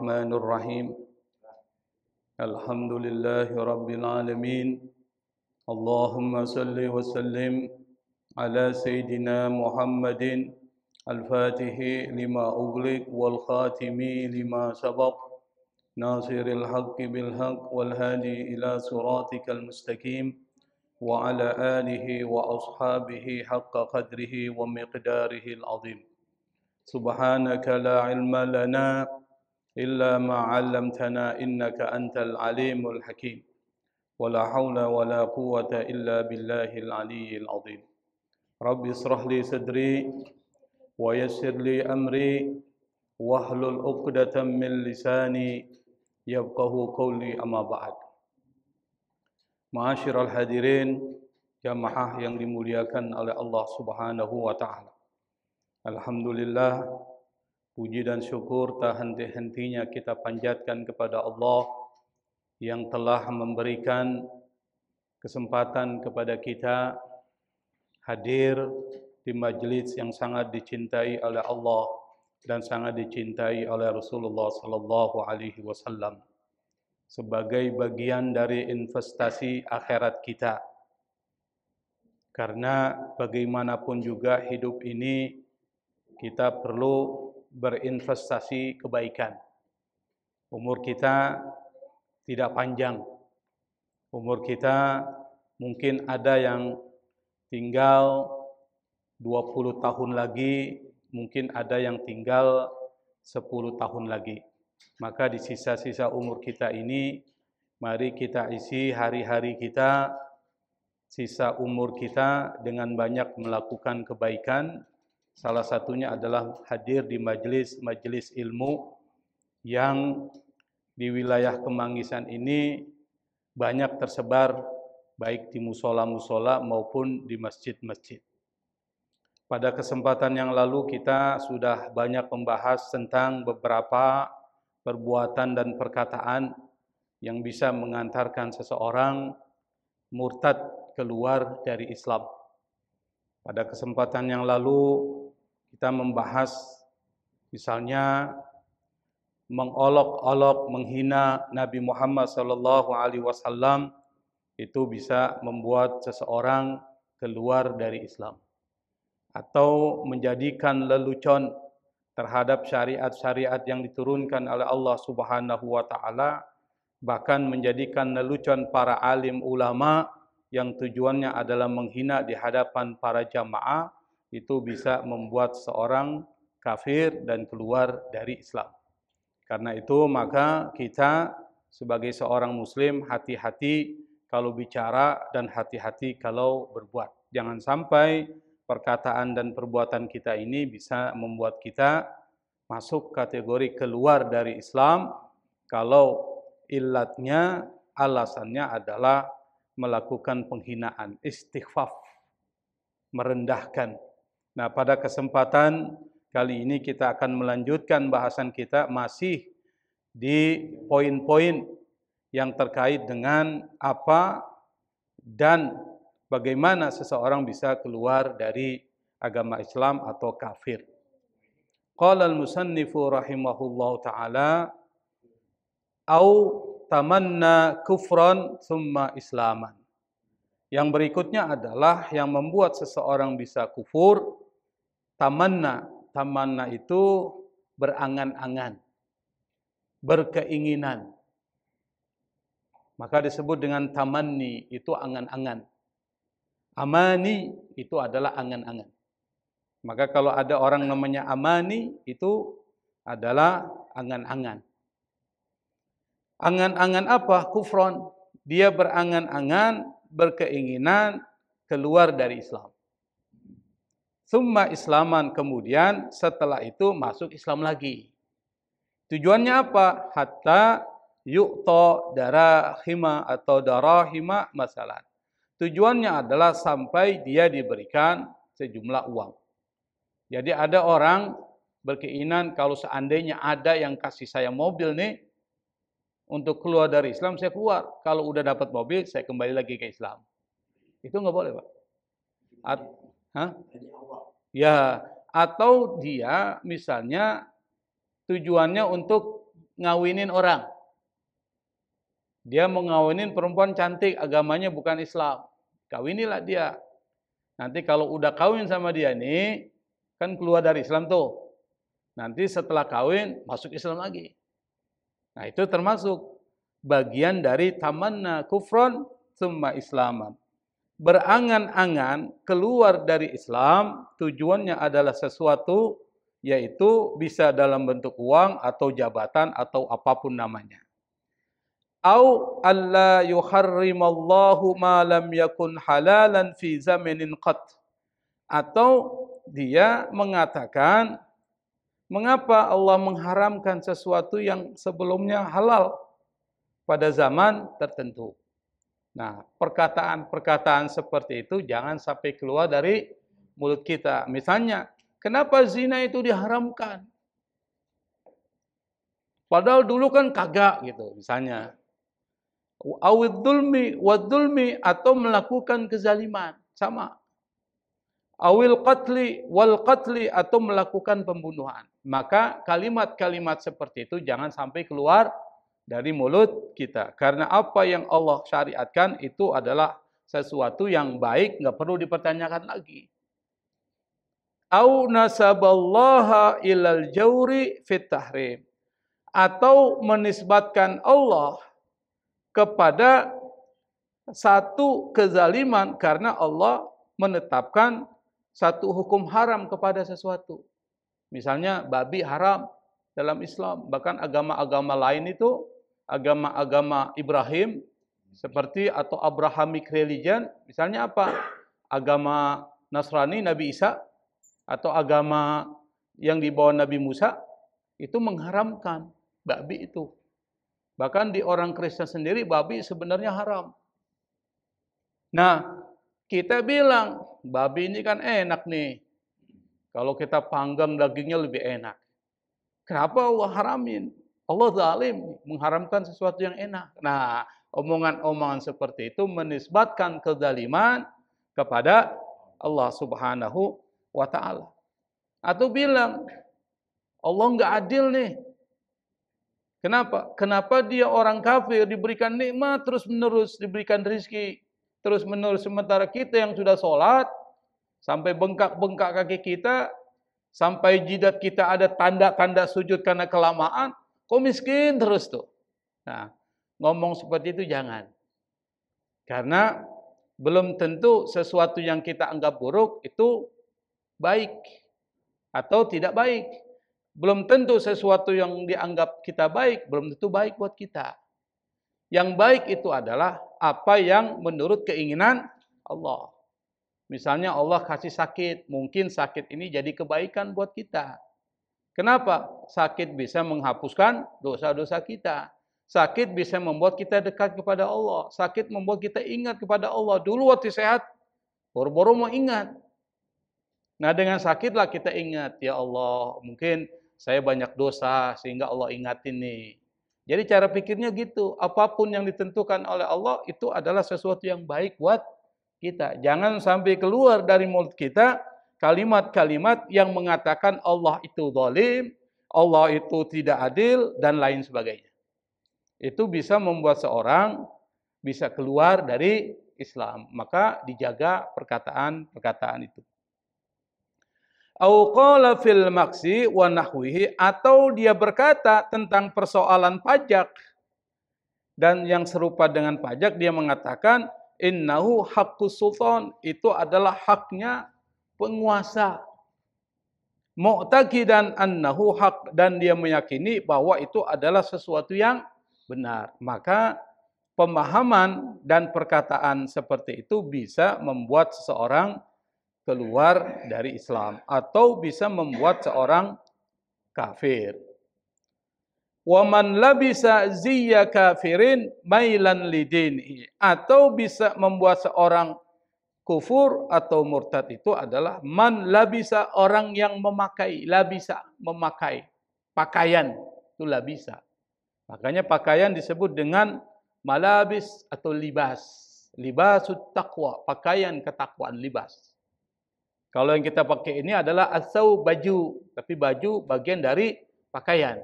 الرحمن الرحيم الحمد لله رب العالمين اللهم صل وسلم على سيدنا محمد الفاتح لما أغلق والخاتم لما سبق ناصر الحق بالحق والهادي إلى صراطك المستقيم وعلى آله وأصحابه حق قدره ومقداره العظيم سبحانك لا علم لنا إلا ما علمتنا إنك أنت العليم الحكيم ولا حول ولا قوة إلا بالله العلي العظيم رب اشرح لي صدري ويسر لي أمري واحلل عقدة من لساني يفقهوا قولي أما بعد. Ma'asyiral hadirin jamaah yang dimuliakan oleh Allah Subhanahu wa taala. Alhamdulillah, puji dan syukur tak henti-hentinya kita panjatkan kepada Allah yang telah memberikan kesempatan kepada kita hadir di majelis yang sangat dicintai oleh Allah dan sangat dicintai oleh Rasulullah sallallahu alaihi wasallam sebagai bagian dari investasi akhirat kita. Karena bagaimanapun juga hidup ini kita perlu berinvestasi kebaikan. Umur kita tidak panjang. Umur kita mungkin ada yang tinggal 20 tahun lagi, mungkin ada yang tinggal 10 tahun lagi. Maka di sisa-sisa umur kita ini, mari kita isi hari-hari kita, sisa umur kita dengan banyak melakukan kebaikan. Salah satunya adalah hadir di majelis ilmu yang di wilayah Kemanggisan ini banyak tersebar, baik di musola-musola maupun di masjid-masjid. Pada kesempatan yang lalu kita sudah banyak membahas tentang beberapa perbuatan dan perkataan yang bisa mengantarkan seseorang murtad keluar dari Islam. Pada kesempatan yang lalu kita membahas misalnya mengolok-olok, menghina Nabi Muhammad SAW itu bisa membuat seseorang keluar dari Islam. Atau menjadikan lelucon terhadap syariat-syariat yang diturunkan oleh Allah Subhanahu wa taala, bahkan menjadikan lelucon para alim ulama yang tujuannya adalah menghina di hadapan para jamaah, itu bisa membuat seorang kafir dan keluar dari Islam. Karena itu maka kita sebagai seorang muslim hati-hati kalau bicara dan hati-hati kalau berbuat. Jangan sampai perkataan dan perbuatan kita ini bisa membuat kita masuk kategori keluar dari Islam kalau illatnya, alasannya adalah melakukan penghinaan, istighfaf, merendahkan. Nah, pada kesempatan kali ini kita akan melanjutkan bahasan kita masih di poin-poin yang terkait dengan apa dan bagaimana seseorang bisa keluar dari agama Islam atau kafir. Qala al-musannifu rahimahullahu ta'ala au tamanna kufran thumma islaman. Yang berikutnya adalah yang membuat seseorang bisa kufur, tamanna. Tamanna itu berangan-angan, berkeinginan. Maka disebut dengan tamanni, itu angan-angan. Amani itu adalah angan-angan. Maka kalau ada orang namanya amani, itu adalah angan-angan. Angan-angan apa? Kufron. Dia berangan-angan, berkeinginan keluar dari Islam. Summa islaman, kemudian setelah itu masuk Islam lagi. Tujuannya apa? Hatta yu'ta darahima atau darahima masalah. Tujuannya adalah sampai dia diberikan sejumlah uang. Jadi ada orang berkeinginan kalau seandainya ada yang kasih saya mobil nih, untuk keluar dari Islam saya keluar. Kalau udah dapat mobil saya kembali lagi ke Islam. Itu nggak boleh, Pak. Ya, atau dia misalnya tujuannya untuk ngawinin orang. Dia mau ngawinin perempuan cantik, agamanya bukan Islam. Kawinilah dia. Nanti kalau udah kawin sama dia nih, kan keluar dari Islam tuh. Nanti setelah kawin, masuk Islam lagi. Nah itu termasuk bagian dari tamanna kufron summa islaman. Berangan-angan keluar dari Islam, tujuannya adalah sesuatu, yaitu bisa dalam bentuk uang atau jabatan atau apapun namanya. Au alla yuharrimallahu ma lam yakun halalan fi zamanin qat. Atau dia mengatakan, mengapa Allah mengharamkan sesuatu yang sebelumnya halal pada zaman tertentu. Nah, perkataan-perkataan seperti itu jangan sampai keluar dari mulut kita. Misalnya, kenapa zina itu diharamkan? Padahal dulu kan kagak gitu, misalnya. Awid-dulmi atau melakukan kezaliman, sama. Awil qatli wal qatli atau melakukan pembunuhan. Maka kalimat-kalimat seperti itu jangan sampai keluar dari mulut kita. Karena apa yang Allah syariatkan itu adalah sesuatu yang baik, nggak perlu dipertanyakan lagi. Au nasaballaha ilal jawri fit tahrim. Atau menisbatkan Allah kepada satu kezaliman karena Allah menetapkan satu hukum haram kepada sesuatu. Misalnya babi haram dalam Islam, bahkan agama-agama lain itu, agama-agama Ibrahim seperti atau Abrahamic religion, misalnya apa? Agama Nasrani Nabi Isa atau agama yang dibawa Nabi Musa itu mengharamkan babi itu. Bahkan di orang Kristen sendiri babi sebenarnya haram. Nah, kita bilang babi ini kan enak nih. Kalau kita panggang dagingnya lebih enak. Kenapa Allah haramin? Allah zalim, mengharamkan sesuatu yang enak. Nah, omongan-omongan seperti itu menisbatkan kezaliman kepada Allah Subhanahu wa taala. Atau bilang Allah enggak adil nih. Kenapa? Kenapa dia orang kafir diberikan nikmat terus-menerus, diberikan rezeki terus-menerus, sementara kita yang sudah sholat sampai bengkak-bengkak kaki kita, sampai jidat kita ada tanda-tanda sujud karena kelamaan, kok miskin terus tuh. Nah, ngomong seperti itu jangan. Karena belum tentu sesuatu yang kita anggap buruk itu baik atau tidak baik. Belum tentu sesuatu yang dianggap kita baik, belum tentu baik buat kita. Yang baik itu adalah apa yang menurut keinginan Allah. Misalnya Allah kasih sakit, mungkin sakit ini jadi kebaikan buat kita. Kenapa? Sakit bisa menghapuskan dosa-dosa kita. Sakit bisa membuat kita dekat kepada Allah. Sakit membuat kita ingat kepada Allah. Dulu waktu sehat, boro-boro mau ingat. Nah dengan sakitlah kita ingat, ya Allah, mungkin saya banyak dosa sehingga Allah ingatin nih. Jadi cara pikirnya gitu, apapun yang ditentukan oleh Allah itu adalah sesuatu yang baik buat kita. Jangan sampai keluar dari mulut kita kalimat-kalimat yang mengatakan Allah itu zalim, Allah itu tidak adil, dan lain sebagainya. Itu bisa membuat seorang bisa keluar dari Islam. Maka dijaga perkataan-perkataan itu. Au qala fil maksi wa nahwihi, atau dia berkata tentang persoalan pajak dan yang serupa dengan pajak, dia mengatakan innahu haqqus sultan, itu adalah haknya penguasa. Mu'taqidan annahu haq, dan dia meyakini bahwa itu adalah sesuatu yang benar. Maka pemahaman dan perkataan seperti itu bisa membuat seseorang keluar dari Islam atau bisa membuat seorang kafir. Wa man labisa ziyya kafirin mailan lidinihi, atau bisa membuat seorang kufur atau murtad itu adalah man labisa, orang yang memakai, labisa memakai pakaian, itu labisa. Makanya pakaian disebut dengan malabis atau libas. Libasut taqwa, pakaian ketakwaan, libas. Kalau yang kita pakai ini adalah asau, baju, tapi baju bagian dari pakaian.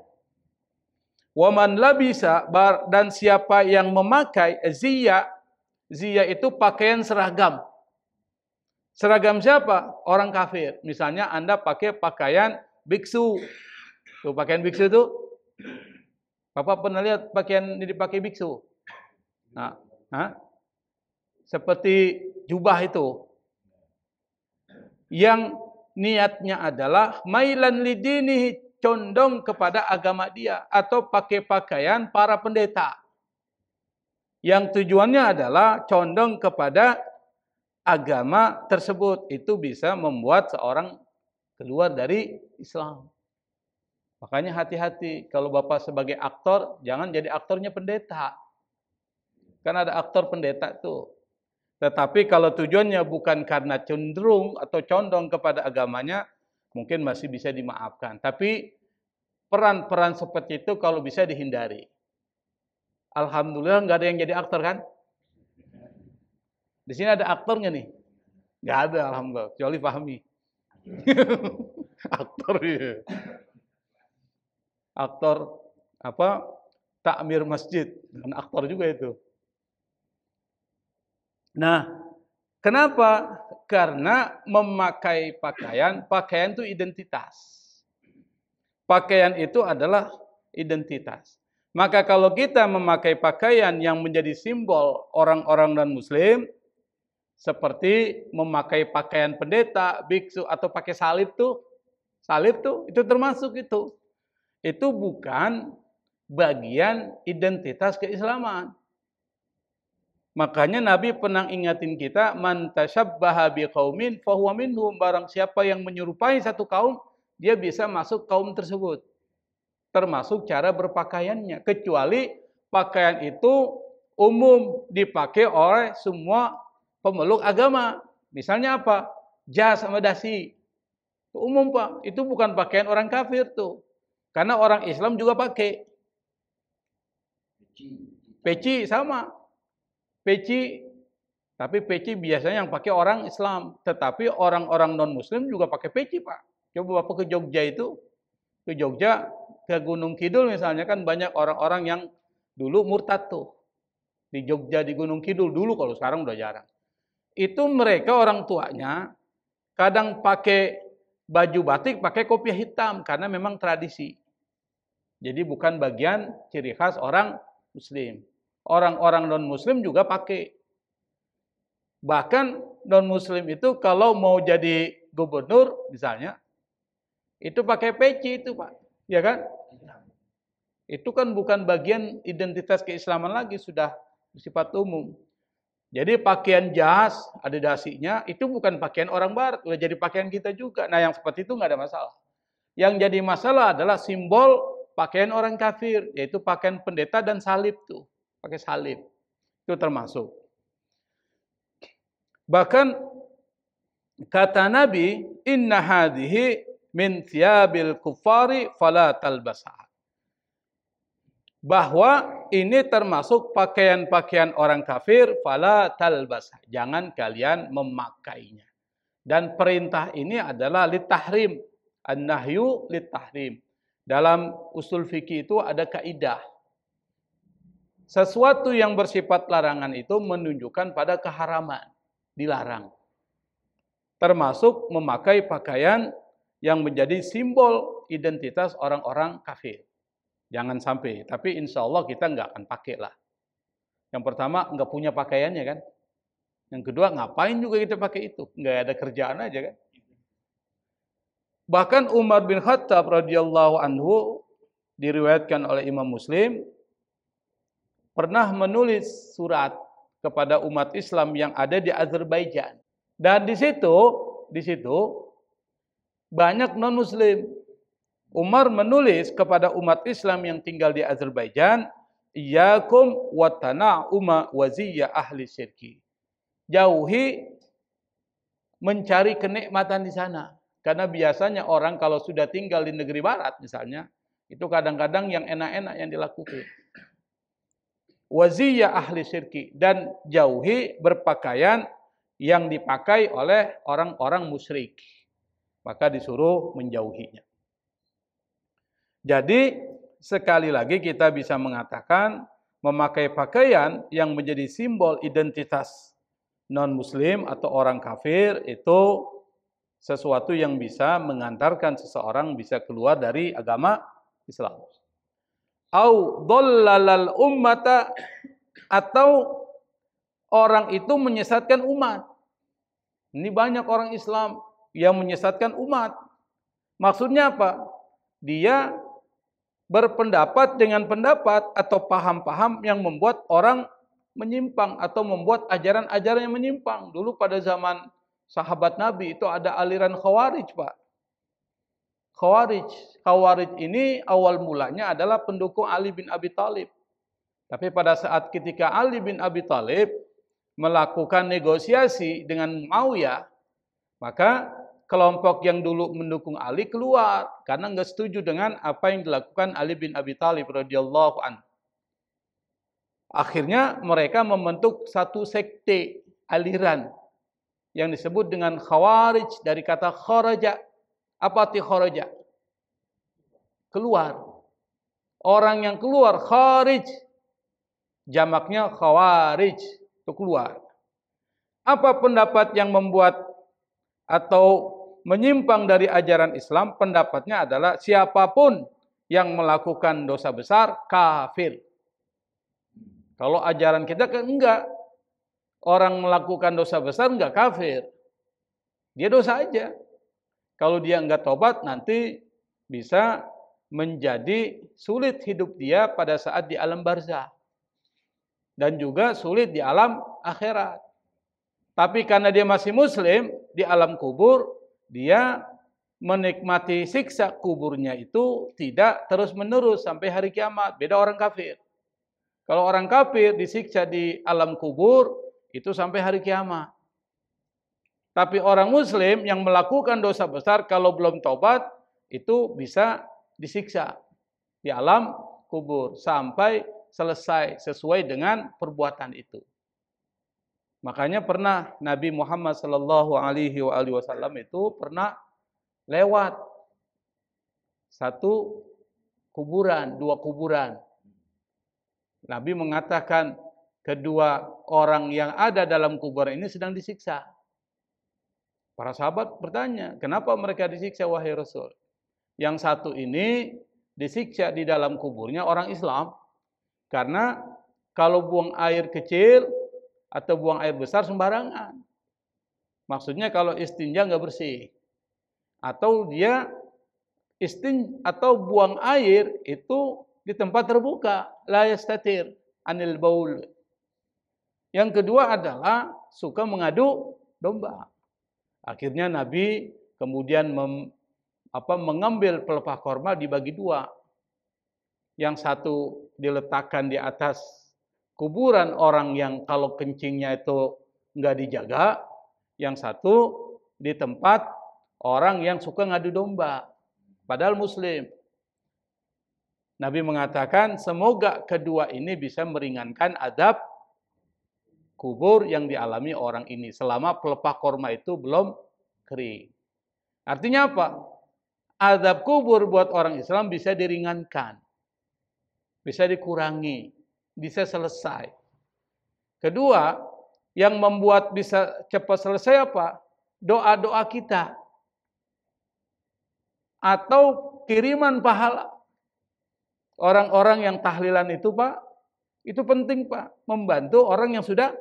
Waman labisa, dan siapa yang memakai ziyya itu pakaian seragam. Seragam siapa? Orang kafir. Misalnya Anda pakai pakaian biksu. Tuh pakaian biksu itu. Bapak pernah lihat pakaian ini dipakai biksu? Nah, seperti jubah itu. Yang niatnya adalah mailan lidinihi, condong kepada agama dia, atau pakai pakaian para pendeta. Yang tujuannya adalah condong kepada agama tersebut. Itu bisa membuat seorang keluar dari Islam. Makanya hati-hati kalau Bapak sebagai aktor, jangan jadi aktornya pendeta. Kan ada aktor pendeta tuh. Tetapi kalau tujuannya bukan karena cenderung atau condong kepada agamanya, mungkin masih bisa dimaafkan. Tapi peran-peran seperti itu kalau bisa dihindari. Alhamdulillah nggak ada yang jadi aktor kan? Di sini ada aktornya nih? Nggak ada, alhamdulillah. Kecuali Fahmi. Aktor ya. Aktor apa? Takmir masjid. Dan aktor juga itu. Nah, kenapa? Karena memakai pakaian itu identitas. Pakaian itu adalah identitas. Maka kalau kita memakai pakaian yang menjadi simbol orang-orang non-muslim, seperti memakai pakaian pendeta, biksu, atau pakai salib tuh itu termasuk itu. Itu bukan bagian identitas keislaman. Makanya Nabi pernah ingatin kita, man tasyabbaha biqaumin fahuwa minhum, barang siapa yang menyerupai satu kaum, dia bisa masuk kaum tersebut. Termasuk cara berpakaiannya, kecuali pakaian itu umum dipakai oleh semua pemeluk agama. Misalnya apa? Jas sama dasi. Umum Pak, itu bukan pakaian orang kafir tuh. Karena orang Islam juga pakai. Peci sama. Peci, tapi peci biasanya yang pakai orang Islam. Tetapi orang-orang non-muslim juga pakai peci Pak. Coba Bapak ke Jogja itu, ke Jogja, ke Gunung Kidul misalnya, kan banyak orang-orang yang dulu murtad tuh. Di Jogja, di Gunung Kidul dulu, kalau sekarang udah jarang. Itu mereka orang tuanya kadang pakai baju batik, pakai kopiah hitam karena memang tradisi. Jadi bukan bagian ciri khas orang muslim. Orang-orang non-muslim juga pakai. Bahkan non-muslim itu kalau mau jadi gubernur misalnya, itu pakai peci itu Pak. Ya kan? Itu kan bukan bagian identitas keislaman lagi, sudah bersifat umum. Jadi pakaian jas, ada dasinya, itu bukan pakaian orang barat, udah jadi pakaian kita juga. Nah yang seperti itu nggak ada masalah. Yang jadi masalah adalah simbol pakaian orang kafir, yaitu pakaian pendeta dan salib tuh. Pakai salib. Itu termasuk. Bahkan kata Nabi, inna hadhihi min thiyabil kuffari fala talbasha. Bahwa ini termasuk pakaian-pakaian orang kafir, fala talbasha. Jangan kalian memakainya. Dan perintah ini adalah litahrim. An-nahyu litahrim. Dalam usul fikih itu ada kaidah. Sesuatu yang bersifat larangan itu menunjukkan pada keharaman. Dilarang. Termasuk memakai pakaian yang menjadi simbol identitas orang-orang kafir. Jangan sampai. Tapi insya Allah kita nggak akan pakai lah. Yang pertama, nggak punya pakaiannya kan. Yang kedua, ngapain juga kita pakai itu? Nggak ada kerjaan aja kan. Bahkan Umar bin Khattab radhiyallahu anhu, diriwayatkan oleh Imam Muslim, pernah menulis surat kepada umat Islam yang ada di Azerbaijan. Dan di situ banyak non-muslim. Umar menulis kepada umat Islam yang tinggal di Azerbaijan, iyyakum wa tana'uma wa ziyya ahli syirki. Jauhi mencari kenikmatan di sana. Karena biasanya orang kalau sudah tinggal di negeri barat misalnya, itu kadang-kadang yang enak-enak yang dilakukan. Wa ziyya ahli syirki, dan jauhi berpakaian yang dipakai oleh orang-orang musyrik. Maka disuruh menjauhinya. Jadi sekali lagi kita bisa mengatakan memakai pakaian yang menjadi simbol identitas non-muslim atau orang kafir itu sesuatu yang bisa mengantarkan seseorang bisa keluar dari agama Islam. Au dhallalal ummata, atau orang itu menyesatkan umat. Ini banyak orang Islam yang menyesatkan umat. Maksudnya apa? Dia berpendapat dengan pendapat atau paham-paham yang membuat orang menyimpang atau membuat ajaran-ajaran yang menyimpang. Dulu pada zaman sahabat Nabi itu ada aliran Khawarij, Pak. Khawarij ini awal mulanya adalah pendukung Ali bin Abi Thalib. Tapi pada saat ketika Ali bin Abi Thalib melakukan negosiasi dengan Muawiyah, maka kelompok yang dulu mendukung Ali keluar karena enggak setuju dengan apa yang dilakukan Ali bin Abi Thalib radhiyallahu anhu. Akhirnya mereka membentuk satu sekte aliran yang disebut dengan Khawarij, dari kata kharaja. Apa arti kharaja? Keluar. Orang yang keluar kharij, jamaknya khawarij, itu keluar. Apa pendapat yang membuat atau menyimpang dari ajaran Islam? Pendapatnya adalah siapapun yang melakukan dosa besar kafir. Kalau ajaran kita kan enggak. Orang melakukan dosa besar enggak kafir. Dia dosa aja. Kalau dia enggak tobat nanti bisa menjadi sulit hidup dia pada saat di alam barzah. Dan juga sulit di alam akhirat. Tapi karena dia masih muslim, di alam kubur, dia menikmati siksa kuburnya itu tidak terus-menerus sampai hari kiamat. Beda orang kafir. Kalau orang kafir disiksa di alam kubur, itu sampai hari kiamat. Tapi orang muslim yang melakukan dosa besar, kalau belum tobat, itu bisa disiksa di alam kubur. Sampai selesai sesuai dengan perbuatan itu. Makanya pernah Nabi Muhammad sallallahu alaihi wasallam itu pernah lewat satu kuburan, dua kuburan. Nabi mengatakan kedua orang yang ada dalam kuburan ini sedang disiksa. Para sahabat bertanya, kenapa mereka disiksa wahai Rasul? Yang satu ini disiksa di dalam kuburnya orang Islam. Karena kalau buang air kecil atau buang air besar sembarangan. Maksudnya kalau istinja nggak bersih. Atau dia atau buang air itu di tempat terbuka, la yastatir anil baul. Yang kedua adalah suka mengadu domba. Akhirnya Nabi kemudian mengambil pelepah korma dibagi dua. Yang satu diletakkan di atas kuburan orang yang kalau kencingnya itu nggak dijaga, yang satu di tempat orang yang suka ngadu domba, padahal muslim. Nabi mengatakan semoga kedua ini bisa meringankan azab kubur yang dialami orang ini selama pelepah korma itu belum kering. Artinya apa? Azab kubur buat orang Islam bisa diringankan, bisa dikurangi, bisa selesai. Kedua, yang membuat bisa cepat selesai apa? Doa-doa kita. Atau kiriman pahala. Orang-orang yang tahlilan itu, Pak, itu penting, Pak. Membantu orang yang sudah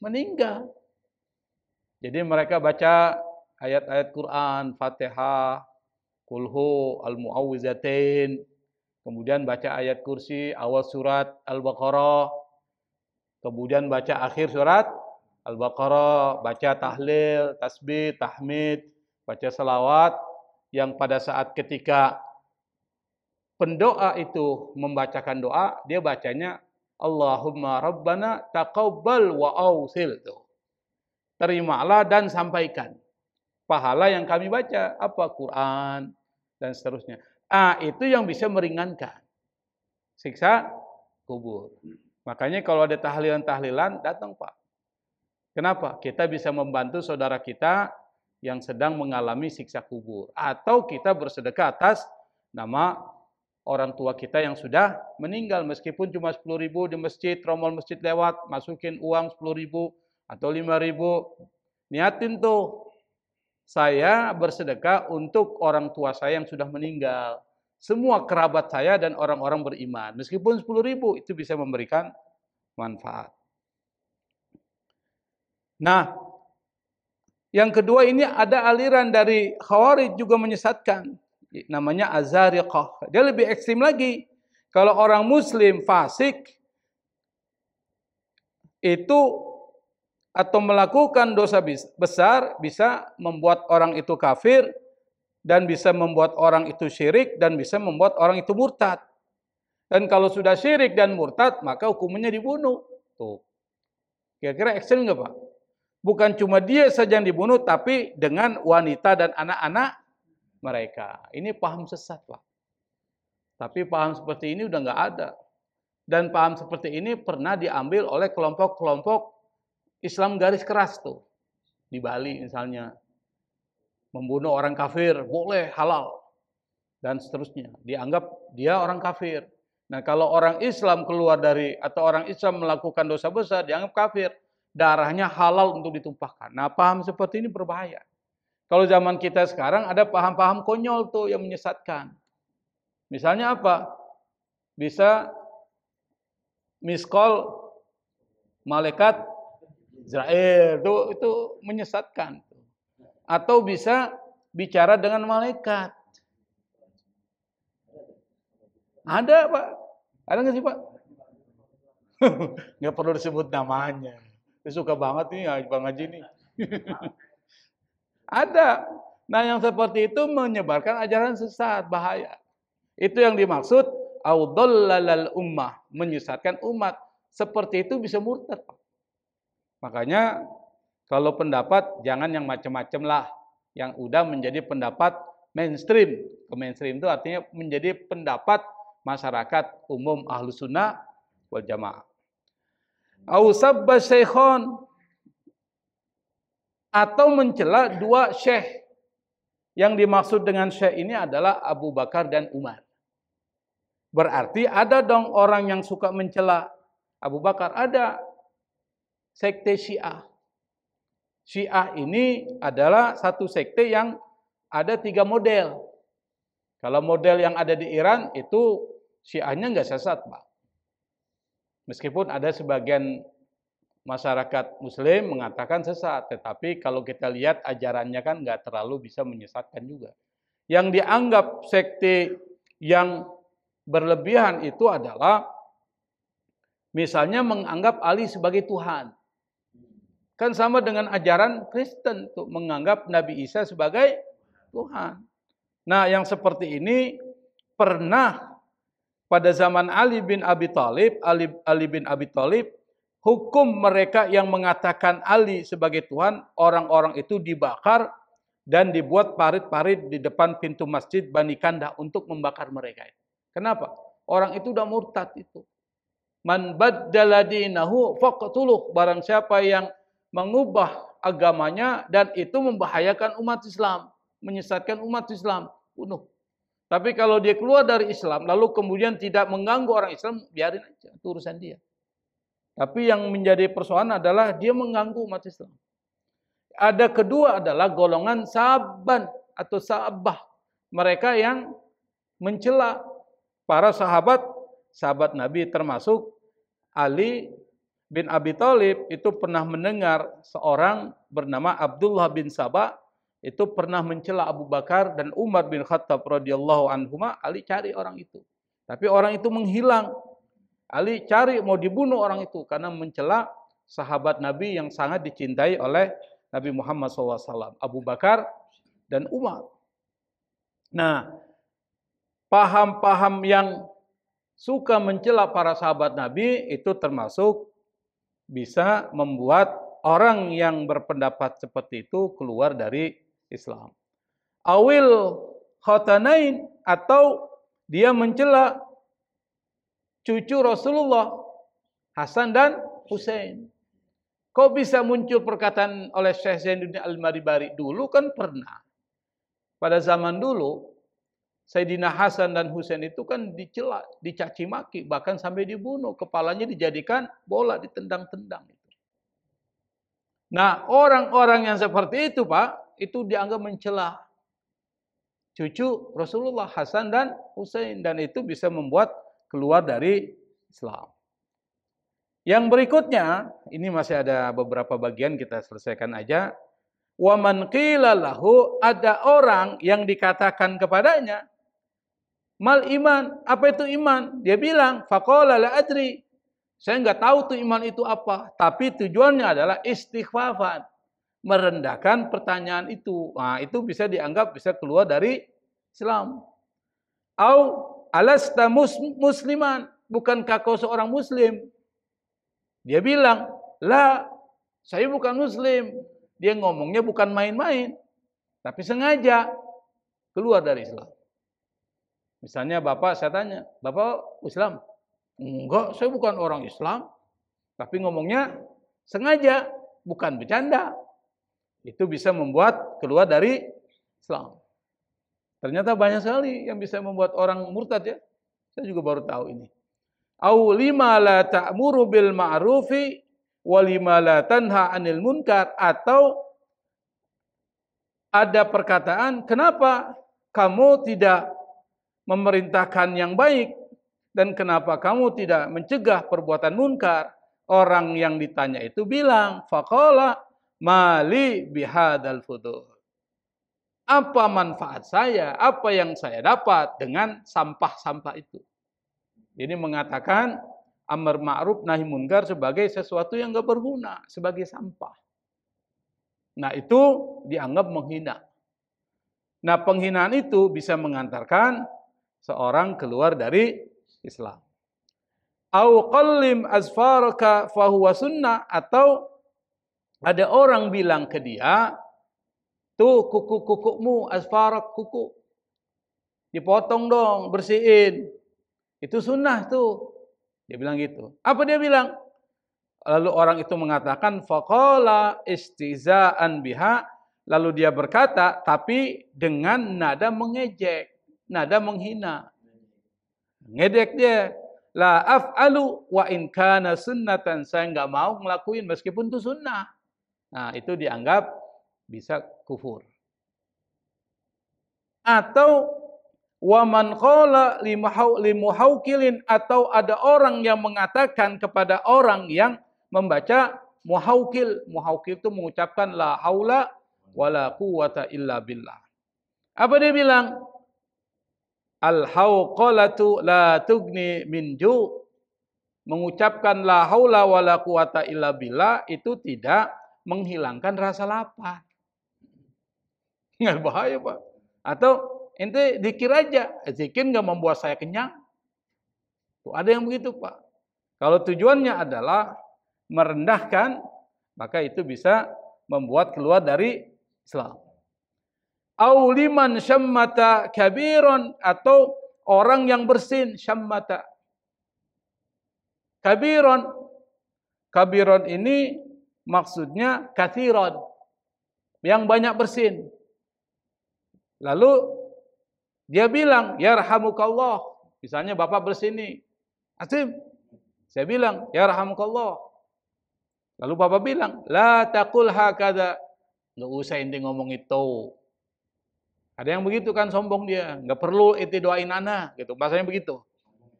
meninggal. Jadi mereka baca ayat-ayat Quran, Fatihah, Kulhu, Al-Mu'awwizatain, kemudian baca ayat kursi, awal surat Al-Baqarah, kemudian baca akhir surat Al-Baqarah, baca tahlil, tasbih, tahmid, baca salawat, yang pada saat ketika pendoa itu membacakan doa, dia bacanya Allahumma Rabbana taqabbal wa ausil. Terimalah dan sampaikan pahala yang kami baca, apa Quran dan seterusnya. Itu yang bisa meringankan siksa kubur. Makanya kalau ada tahlilan-tahlilan, datang Pak. Kenapa? Kita bisa membantu saudara kita yang sedang mengalami siksa kubur. Atau kita bersedekah atas nama orang tua kita yang sudah meninggal, meskipun cuma 10.000 di masjid, rombol masjid lewat, masukin uang 10.000 atau 5.000, niatin tuh, saya bersedekah untuk orang tua saya yang sudah meninggal. Semua kerabat saya dan orang-orang beriman, meskipun 10.000 itu bisa memberikan manfaat. Nah, yang kedua ini ada aliran dari Khawarij juga menyesatkan. Namanya Azariqah. Dia lebih ekstrim lagi. Kalau orang muslim fasik itu atau melakukan dosa besar bisa membuat orang itu kafir dan bisa membuat orang itu syirik dan bisa membuat orang itu murtad. Dan kalau sudah syirik dan murtad maka hukumannya dibunuh. Tuh. Kira-kira ekstrim enggak, Pak? Bukan cuma dia saja yang dibunuh tapi dengan wanita dan anak-anak mereka. Ini paham sesat, Pak. Tapi paham seperti ini udah nggak ada. Dan paham seperti ini pernah diambil oleh kelompok-kelompok Islam garis keras tuh. Di Bali misalnya. Membunuh orang kafir, boleh, halal. Dan seterusnya. Dianggap dia orang kafir. Nah kalau orang Islam keluar dari, atau orang Islam melakukan dosa besar, dianggap kafir. Darahnya halal untuk ditumpahkan. Nah paham seperti ini berbahaya. Kalau zaman kita sekarang ada paham-paham konyol tuh yang menyesatkan. Misalnya apa? Bisa miskol malaikat Israel, itu menyesatkan. Atau bisa bicara dengan malaikat. Ada, Pak? Ada nggak sih, Pak? Nggak perlu disebut namanya. Saya suka banget nih Bang Haji nih. Ada. Nah yang seperti itu menyebarkan ajaran sesat, bahaya. Itu yang dimaksud audhallalal ummah, menyesatkan umat. Seperti itu bisa murtad. Makanya kalau pendapat jangan yang macam-macam lah. Yang udah menjadi pendapat mainstream. Mainstream itu artinya menjadi pendapat masyarakat umum Ahlus Sunnah wal Jamaah. Au sabba syekhon, atau mencela dua syekh. Yang dimaksud dengan syekh ini adalah Abu Bakar dan Umar. Berarti ada dong orang yang suka mencela Abu Bakar. Ada sekte Syiah. Syiah ini adalah satu sekte yang ada 3 model. Kalau model yang ada di Iran itu Syiahnya nggak sesat, Pak. Meskipun ada sebagian masyarakat Muslim mengatakan sesat, tetapi kalau kita lihat ajarannya kan nggak terlalu bisa menyesatkan juga. Yang dianggap sekte yang berlebihan itu adalah misalnya menganggap Ali sebagai Tuhan. Kan sama dengan ajaran Kristen tuh, menganggap Nabi Isa sebagai Tuhan. Nah, yang seperti ini pernah pada zaman Ali bin Abi Thalib, Ali bin Abi Thalib, hukum mereka yang mengatakan Ali sebagai Tuhan, orang-orang itu dibakar dan dibuat parit-parit di depan pintu masjid Bani Kandah untuk membakar mereka. Kenapa? Orang itu udah murtad itu. Man baddala dinahu faqtuluh, barang siapa yang mengubah agamanya dan itu membahayakan umat Islam, menyesatkan umat Islam, bunuh. Tapi kalau dia keluar dari Islam lalu kemudian tidak mengganggu orang Islam, biarin aja, itu urusan dia. Tapi yang menjadi persoalan adalah dia mengganggu umat Islam. Ada kedua adalah golongan saban atau sabah. Mereka yang mencela para sahabat Nabi, termasuk Ali bin Abi Thalib itu pernah mendengar seorang bernama Abdullah bin Sabah itu pernah mencela Abu Bakar dan Umar bin Khattab radhiyallahu anhuma. Ali cari orang itu. Tapi orang itu menghilang. Ali cari mau dibunuh orang itu karena mencela sahabat Nabi yang sangat dicintai oleh Nabi Muhammad SAW, Abu Bakar dan Umar. Nah, paham-paham yang suka mencela para sahabat Nabi itu termasuk bisa membuat orang yang berpendapat seperti itu keluar dari Islam. Awil khotanain, atau dia mencela cucu Rasulullah, Hasan dan Husain. Kok bisa muncul perkataan oleh Syekh Zainuddin Al-Maribari? Dulu kan pernah. Pada zaman dulu, Sayyidina Hasan dan Husain itu kan dicela, dicaci maki, bahkan sampai dibunuh. Kepalanya dijadikan bola, ditendang-tendang. Nah, orang-orang yang seperti itu, Pak, itu dianggap mencela cucu Rasulullah Hasan dan Husain, dan itu bisa membuat keluar dari Islam. Yang berikutnya, ini masih ada beberapa bagian, kita selesaikan aja. Wa man qila lahu, ada orang yang dikatakan kepadanya, mal iman, apa itu iman? Dia bilang, faqala la adri. Saya enggak tahu tuh iman itu apa, tapi tujuannya adalah istighfafan, merendahkan pertanyaan itu. Nah, itu bisa dianggap bisa keluar dari Islam. Au alasta musliman, bukankah kau seorang muslim? Dia bilang, la, saya bukan muslim. Dia ngomongnya bukan main-main, tapi sengaja keluar dari Islam. Misalnya bapak, saya tanya, bapak Islam? Enggak, saya bukan orang Islam. Tapi ngomongnya sengaja, bukan bercanda. Itu bisa membuat keluar dari Islam. Ternyata banyak sekali yang bisa membuat orang murtad ya. Saya juga baru tahu ini. Au lima la ta'muru bil ma'rufi wa lima la tanha 'anil munkar, atau ada perkataan, kenapa kamu tidak memerintahkan yang baik dan kenapa kamu tidak mencegah perbuatan munkar? Orang yang ditanya itu bilang, faqala mali bihadzal fudul. Apa manfaat saya? Apa yang saya dapat dengan sampah-sampah itu? Ini mengatakan amar ma'ruf nahi munkar sebagai sesuatu yang enggak berguna, sebagai sampah. Nah, itu dianggap menghina. Nah, penghinaan itu bisa mengantarkan seorang keluar dari Islam. Au qallim azfaraka fahuwa sunnah, atau ada orang bilang ke dia, tuh kuku-kukumu, azfarak, kuku, dipotong dong, bersihin. Itu sunnah tuh. Dia bilang gitu. Apa dia bilang? Lalu orang itu mengatakan, faqala istizaan biha, lalu dia berkata, tapi dengan nada mengejek, nada menghina. Ngedek dia. La af'alu wa in kana sunnatan. Saya enggak mau ngelakuin meskipun itu sunnah. Nah, itu dianggap bisa kufur. Atau wa man qala limuhawkilin, atau ada orang yang mengatakan kepada orang yang membaca muhawkil. Muhawkil itu mengucapkan la haula wala quwata illa billah. Apa dia bilang? Al-hawqalatu la tugni min ju'. Mengucapkan la haula wala quwata illa billah itu tidak menghilangkan rasa lapar. Enggak bahaya, Pak. Atau ente zikir aja, zikir enggak membuat saya kenyang. Tuh, ada yang begitu, Pak. Kalau tujuannya adalah merendahkan, maka itu bisa membuat keluar dari Islam. Au liman syammata kabiron, atau orang yang bersin, syammata. Kabiron. Kabiron ini maksudnya kathiron, yang banyak bersin. Lalu dia bilang, yarhamukallah. Misalnya bapak bersin nih, Asim, saya bilang, yarhamukallah. Lalu bapak bilang, la taqul hakadha. Enggak usah ente ngomong itu. Ada yang begitu kan, sombong dia. Enggak perlu ente doain ana, gitu. Bahasanya begitu.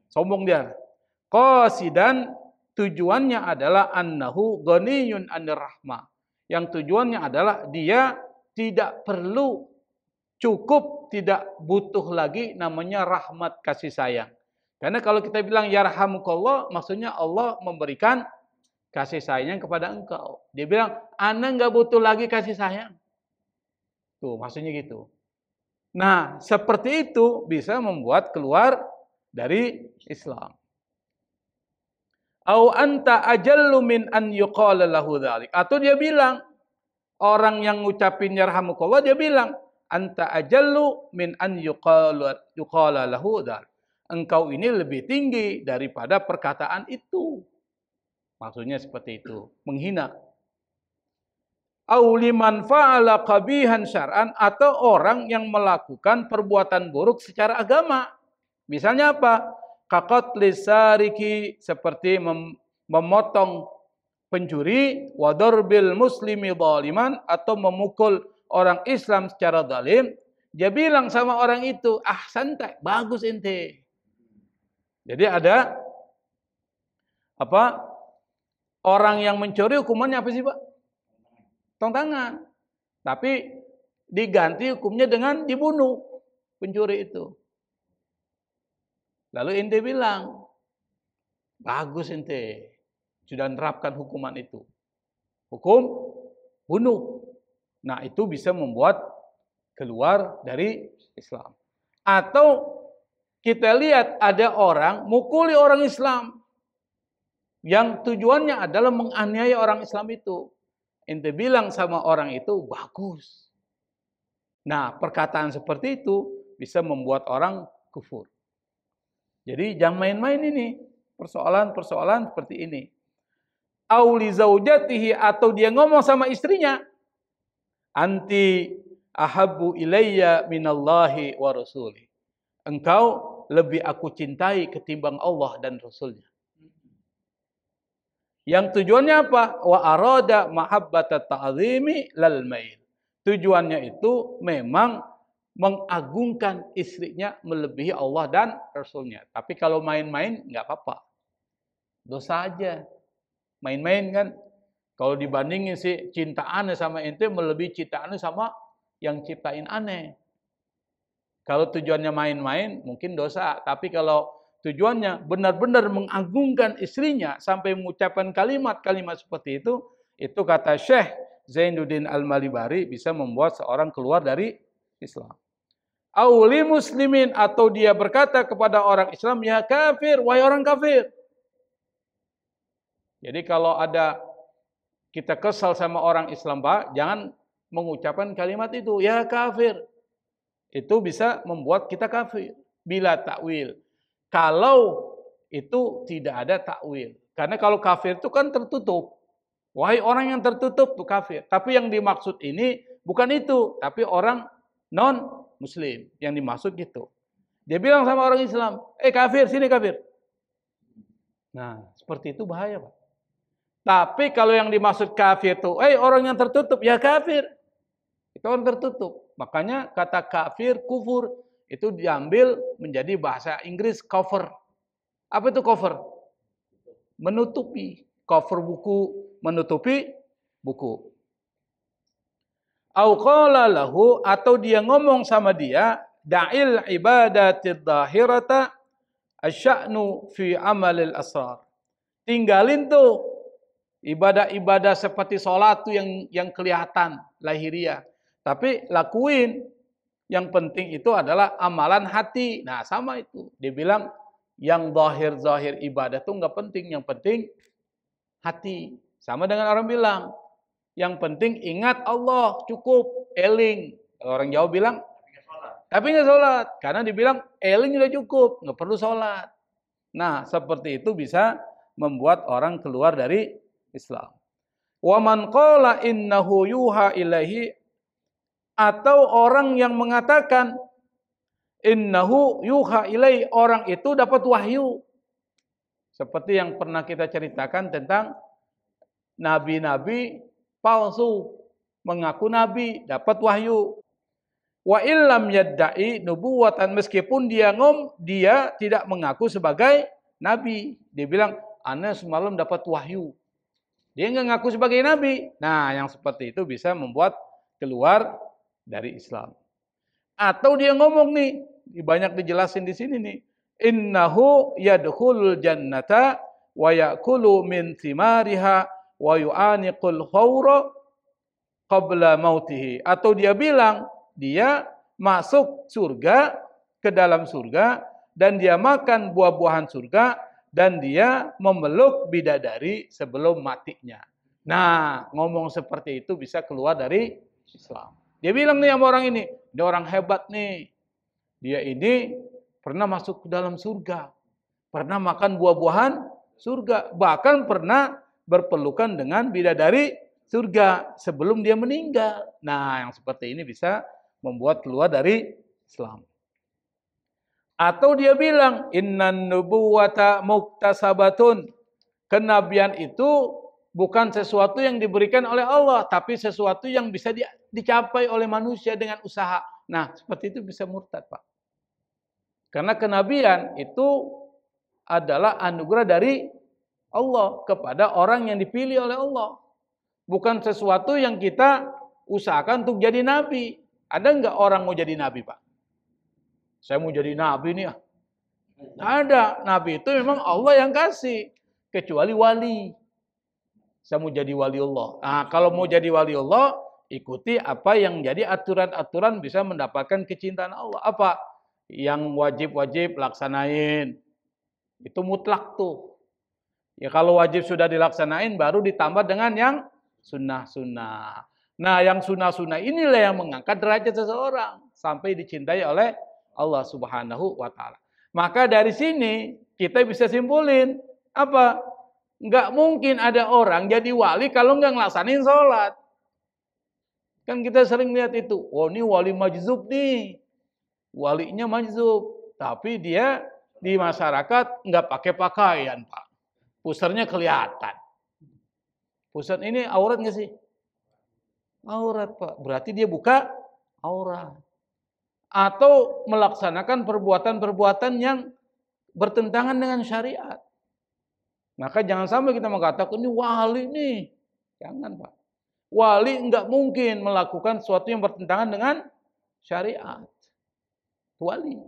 Sombong dia. Qasidan, tujuannya adalah annahu ghaniyun 'anir rahmah. Yang tujuannya adalah dia tidak perlu, cukup, tidak butuh lagi namanya rahmat, kasih sayang. Karena kalau kita bilang yarhamukallah, maksudnya Allah memberikan kasih sayang kepada engkau. Dia bilang, ana enggak butuh lagi kasih sayang. Tuh, maksudnya gitu. Nah, seperti itu bisa membuat keluar dari Islam. Au anta ajallu min an yuqala lahu dzalik. Atau dia bilang, orang yang ngucapin yarhamukallah, dia bilang, anta ajallu min an yuqala lahu dzalik. Engkau ini lebih tinggi daripada perkataan itu. Maksudnya seperti itu, menghina. au liman fa'ala qabihan syar'an, atau orang yang melakukan perbuatan buruk secara agama. Misalnya apa? Kaqatlis sariki, seperti memotong pencuri, wa darbil muslimi zaliman, atau memukul orang Islam secara zalim. Dia bilang sama orang itu, santai, bagus ente. Jadi ada apa? Orang yang mencuri hukumannya apa sih, Pak? Potong tangan. Tapi diganti hukumnya dengan dibunuh pencuri itu. Lalu ente bilang, bagus ente, sudah menerapkan hukuman itu. Hukum bunuh. Nah, itu bisa membuat keluar dari Islam. Atau kita lihat ada orang mukuli orang Islam yang tujuannya adalah menganiaya orang Islam itu. Ente bilang sama orang itu, bagus. Nah, perkataan seperti itu bisa membuat orang kufur. Jadi jangan main-main ini. Persoalan-persoalan seperti ini. Auli zaujatihi, atau dia ngomong sama istrinya, anti ahabbu ilayya minallahi wa rasuli. Engkau lebih aku cintai ketimbang Allah dan Rasulnya. Yang tujuannya apa? Wa arada mahabbata ta'zimi lal mail. Tujuannya itu memang mengagungkan istrinya melebihi Allah dan Rasulnya. Tapi kalau main-main nggak apa-apa. Dosa aja. Main-main kan. Kalau dibandingin sih cinta aneh sama ente melebihi cinta aneh sama yang ciptain aneh. Kalau tujuannya main-main mungkin dosa. Tapi kalau tujuannya benar-benar mengagungkan istrinya sampai mengucapkan kalimat-kalimat seperti itu kata Syekh Zainuddin Al-Malibari bisa membuat seorang keluar dari Islam. Auli muslimin, atau dia berkata kepada orang Islam, ya kafir, wahai orang kafir. Jadi kalau ada kita kesal sama orang Islam, Pak, jangan mengucapkan kalimat itu, ya kafir. Itu bisa membuat kita kafir. Bila takwil. Kalau itu tidak ada takwil. Karena kalau kafir itu kan tertutup. Wahai orang yang tertutup itu kafir. Tapi yang dimaksud ini bukan itu. Tapi orang non-muslim. Yang dimaksud gitu. Dia bilang sama orang Islam, kafir, sini kafir. Nah, seperti itu bahaya, Pak. Tapi kalau yang dimaksud kafir itu, orang yang tertutup, ya kafir. Itu orang tertutup. Makanya kata kafir, kufur, itu diambil menjadi bahasa Inggris cover. Apa itu cover? Menutupi. Cover buku, menutupi buku. Au qala lahu, atau dia ngomong sama dia, da'il ibadatid dhahirata asya'nu fi amalil asrar. Tinggalin tuh ibadah-ibadah seperti sholat tuh yang kelihatan lahiriah. Tapi lakuin. Yang penting itu adalah amalan hati. Nah, sama itu. Dia bilang yang zahir-zahir ibadah itu enggak penting. Yang penting hati. Sama dengan orang bilang, yang penting ingat Allah, cukup, eling. Orang Jawa bilang, tapi enggak sholat. Karena dibilang eling sudah cukup, enggak perlu sholat. Nah, seperti itu bisa membuat orang keluar dari Islam. Wa man qala innahu yuha ilaihi, atau orang yang mengatakan innahu yuha ilaihi, orang itu dapat wahyu. Seperti yang pernah kita ceritakan tentang nabi-nabi palsu mengaku nabi, dapat wahyu. Wa illam yadda'i nubuwatan, meskipun dia tidak mengaku sebagai nabi. Dia bilang, ana semalam dapat wahyu. Dia enggak ngaku sebagai nabi. Nah, yang seperti itu bisa membuat keluar dari Islam. Atau dia ngomong nih, banyak dijelasin di sini nih, innahu yadkhulul jannata wa ya'kulu min thimariha wa yu'aniqul khawra qabla mautihi. Atau dia bilang dia masuk surga, ke dalam surga, dan dia makan buah-buahan surga, dan dia memeluk bidadari sebelum matinya. Nah, ngomong seperti itu bisa keluar dari Islam. Dia bilang nih sama orang ini orang hebat nih. Dia ini pernah masuk ke dalam surga. Pernah makan buah-buahan surga. Bahkan pernah berpelukan dengan bidadari surga sebelum dia meninggal. Nah, yang seperti ini bisa membuat keluar dari Islam. Atau dia bilang, innan nubuwata muktasabatun. Kenabian itu bukan sesuatu yang diberikan oleh Allah, tapi sesuatu yang bisa dicapai oleh manusia dengan usaha. Nah, seperti itu bisa murtad, Pak. Karena kenabian itu adalah anugerah dari Allah kepada orang yang dipilih oleh Allah. Bukan sesuatu yang kita usahakan untuk jadi nabi. Ada enggak orang mau jadi nabi, Pak? Saya mau jadi nabi nih. Ada. Nabi itu memang Allah yang kasih. Kecuali wali. Saya mau jadi wali Allah. Nah, kalau mau jadi wali Allah, ikuti apa yang jadi aturan-aturan bisa mendapatkan kecintaan Allah. Apa? Yang wajib-wajib laksanain. Itu mutlak tuh. Ya kalau wajib sudah dilaksanain, baru ditambah dengan yang sunnah-sunnah. Nah, yang sunnah-sunnah inilah yang mengangkat derajat seseorang sampai dicintai oleh Allah Subhanahu wa taala. Maka dari sini kita bisa simpulin apa? Enggak mungkin ada orang jadi wali kalau enggak ngelaksanain sholat. Kan kita sering lihat itu. Oh, ini wali majzub nih. Walinya majzub, tapi dia di masyarakat enggak pakai pakaian, Pak. Pusernya kelihatan. Pusat ini aurat nggak sih? Aurat, Pak. Berarti dia buka aurat. Atau melaksanakan perbuatan-perbuatan yang bertentangan dengan syariat. Maka jangan sampai kita mengatakan ini wali nih. Jangan, Pak. Wali enggak mungkin melakukan sesuatu yang bertentangan dengan syariat. Wali.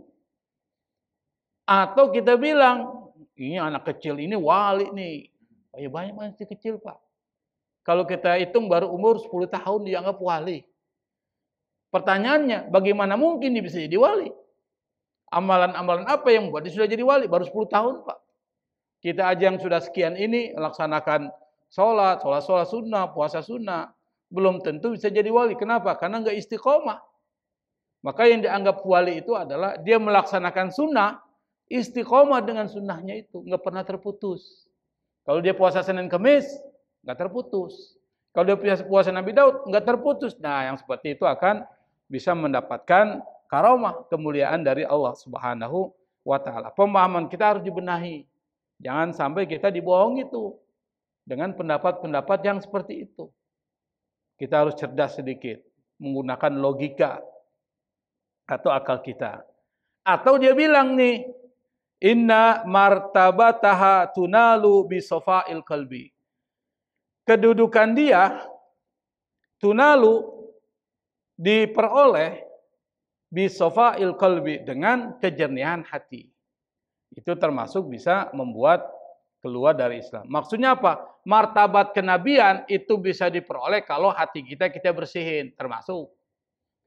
Atau kita bilang, ini anak kecil ini wali nih. Banyak masih kecil, Pak. Kalau kita hitung baru umur 10 tahun dianggap wali. Pertanyaannya, bagaimana mungkin dia bisa jadi wali? Amalan-amalan apa yang membuat dia sudah jadi wali? Baru 10 tahun, Pak. Kita aja yang sudah sekian ini, laksanakan sholat sunnah, puasa sunnah. Belum tentu bisa jadi wali. Kenapa? Karena nggak istiqomah. Maka yang dianggap wali itu adalah dia melaksanakan sunnah, istiqomah dengan sunnahnya itu. Nggak pernah terputus. Kalau dia puasa Senin Kemis, nggak terputus. Kalau dia puasa Nabi Daud, nggak terputus. Nah, yang seperti itu akan bisa mendapatkan karomah, kemuliaan dari Allah Subhanahu wa taala. Pemahaman kita harus dibenahi. Jangan sampai kita dibohongi itu dengan pendapat-pendapat yang seperti itu. Kita harus cerdas sedikit, menggunakan logika atau akal kita. Atau dia bilang nih, inna martabataha tunalu bi safa'il qalbi. Kedudukan dia tunalu diperoleh bi safa'il qalbi dengan kejernihan hati. Itu termasuk bisa membuat keluar dari Islam. Maksudnya apa? Martabat kenabian itu bisa diperoleh kalau hati kita bersihin, termasuk.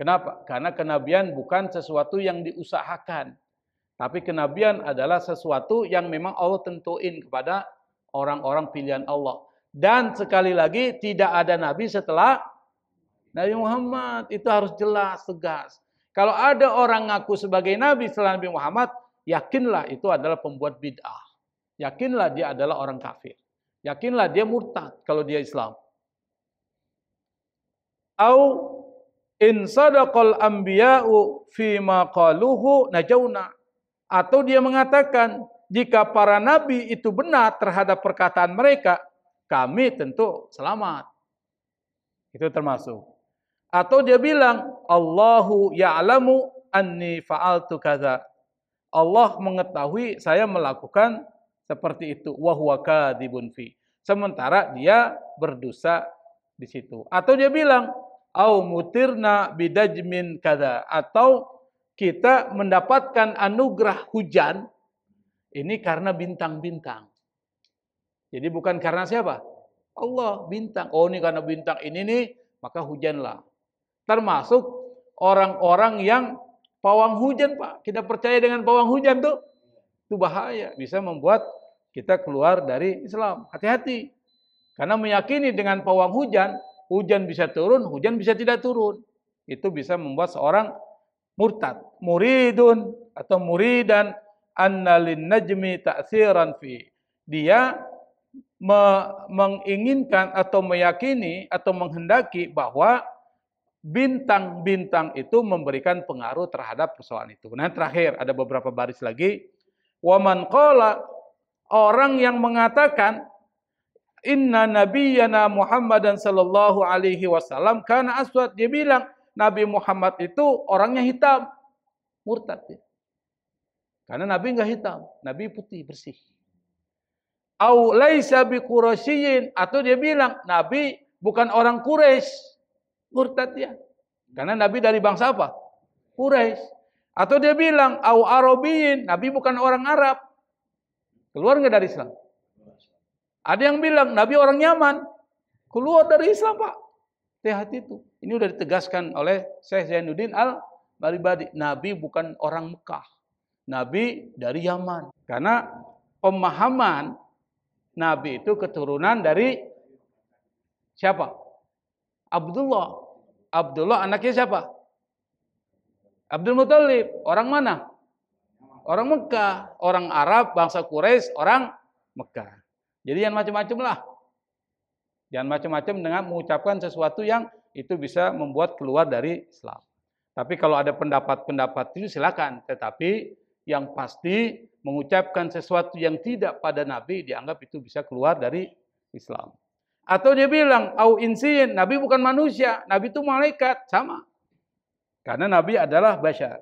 Kenapa? Karena kenabian bukan sesuatu yang diusahakan. Tapi kenabian adalah sesuatu yang memang Allah tentuin kepada orang-orang pilihan Allah. Dan sekali lagi tidak ada nabi setelah Nabi Muhammad. Itu harus jelas, tegas. Kalau ada orang ngaku sebagai nabi setelah Nabi Muhammad, yakinlah itu adalah pembuat bid'ah. Yakinlah dia adalah orang kafir. Yakinlah dia murtad kalau dia Islam. Au in sadaqal anbiya'u fi ma qaluhu najawna. Atau dia mengatakan, jika para nabi itu benar terhadap perkataan mereka, kami tentu selamat. Itu termasuk. Atau dia bilang, Allahu ya'lamu anni fa'altu kadza. Allah mengetahui saya melakukan seperti itu. Wa huwa kadzibun fi. Sementara dia berdosa di situ. Atau dia bilang, au mutirna bidajmin kadza. Atau kita mendapatkan anugerah hujan ini karena bintang-bintang. Jadi bukan karena siapa? Allah, bintang. Oh, ini karena bintang ini nih, maka hujanlah. Termasuk orang-orang yang pawang hujan, Pak. Kita percaya dengan pawang hujan tuh. Itu bahaya, bisa membuat kita keluar dari Islam. Hati-hati. Karena meyakini dengan pawang hujan, hujan bisa turun, hujan bisa tidak turun. Itu bisa membuat seorang murtad, muridun atau muridan annalin najmi ta'siran fi. Dia menginginkan atau meyakini atau menghendaki bahwa bintang-bintang itu memberikan pengaruh terhadap persoalan itu. Nah, terakhir ada beberapa baris lagi. Wa man qala, orang yang mengatakan inna nabiyyana Muhammadan sallallahu alaihi wasallam kana aswad, dia bilang Nabi Muhammad itu orangnya hitam, murtad dia. Karena Nabi enggak hitam, Nabi putih bersih. Au laisa bi Quraisyin, atau dia bilang Nabi bukan orang Quraisy, murtad dia. Karena Nabi dari bangsa apa? Quraisy. Atau dia bilang au Arabiyyin, Nabi bukan orang Arab. Keluar enggak dari Islam? Ada yang bilang Nabi orang Yaman, keluar dari Islam, Pak. Hati-hati itu. Ini sudah ditegaskan oleh Syekh Zainuddin Al-Baribadi. Nabi bukan orang Mekah. Nabi dari Yaman. Karena pemahaman Nabi itu keturunan dari siapa? Abdullah. Abdullah anaknya siapa? Abdul Muthalib. Orang mana? Orang Mekah. Orang Arab, bangsa Quraisy, orang Mekah. Jadi jangan macam-macam lah. Jangan macam-macam dengan mengucapkan sesuatu yang itu bisa membuat keluar dari Islam. Tapi kalau ada pendapat-pendapat itu silakan. Tetapi yang pasti mengucapkan sesuatu yang tidak pada Nabi dianggap itu bisa keluar dari Islam. Atau dia bilang, au insin, Nabi bukan manusia, Nabi itu malaikat, sama. Karena Nabi adalah bashar.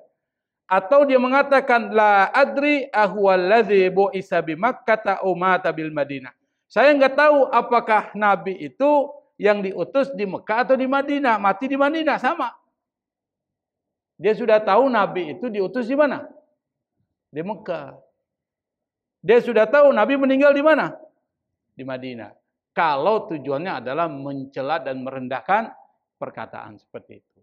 Atau dia mengatakan la adri ahwallazi bu'isa bi Makkah au mata bil Madinah. Saya enggak tahu apakah Nabi itu yang diutus di Mekah atau di Madinah, mati di Madinah, sama. Dia sudah tahu Nabi itu diutus di mana? Di Mekah. Dia sudah tahu Nabi meninggal di mana? Di Madinah. Kalau tujuannya adalah mencela dan merendahkan perkataan seperti itu.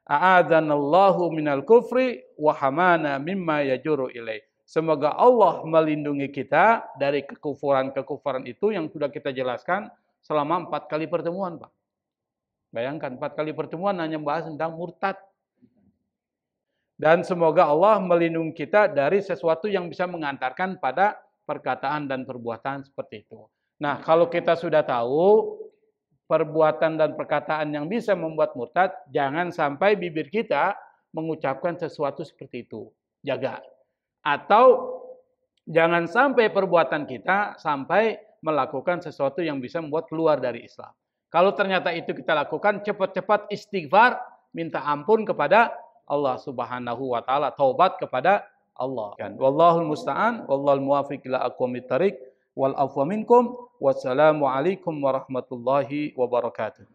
A'adzanallahu minal kufri wa hamana mimma yajuru ilaih. Semoga Allah melindungi kita dari kekufuran-kekufuran itu yang sudah kita jelaskan selama 4 kali pertemuan, Pak. Bayangkan 4 kali pertemuan hanya membahas tentang murtad. Dan semoga Allah melindungi kita dari sesuatu yang bisa mengantarkan pada perkataan dan perbuatan seperti itu. Nah, kalau kita sudah tahu perbuatan dan perkataan yang bisa membuat murtad, jangan sampai bibir kita mengucapkan sesuatu seperti itu. Jaga. Atau jangan sampai perbuatan kita sampai melakukan sesuatu yang bisa membuat keluar dari Islam. Kalau ternyata itu kita lakukan, cepat-cepat istighfar, minta ampun kepada Allah Subhanahu wa taala, taubat kepada Allah. Wallahul musta'an, wallahul muwaffiq ila aqwamit thariq. Wal afwa minkum. Wassalamu alaikum warahmatullahi wabarakatuh.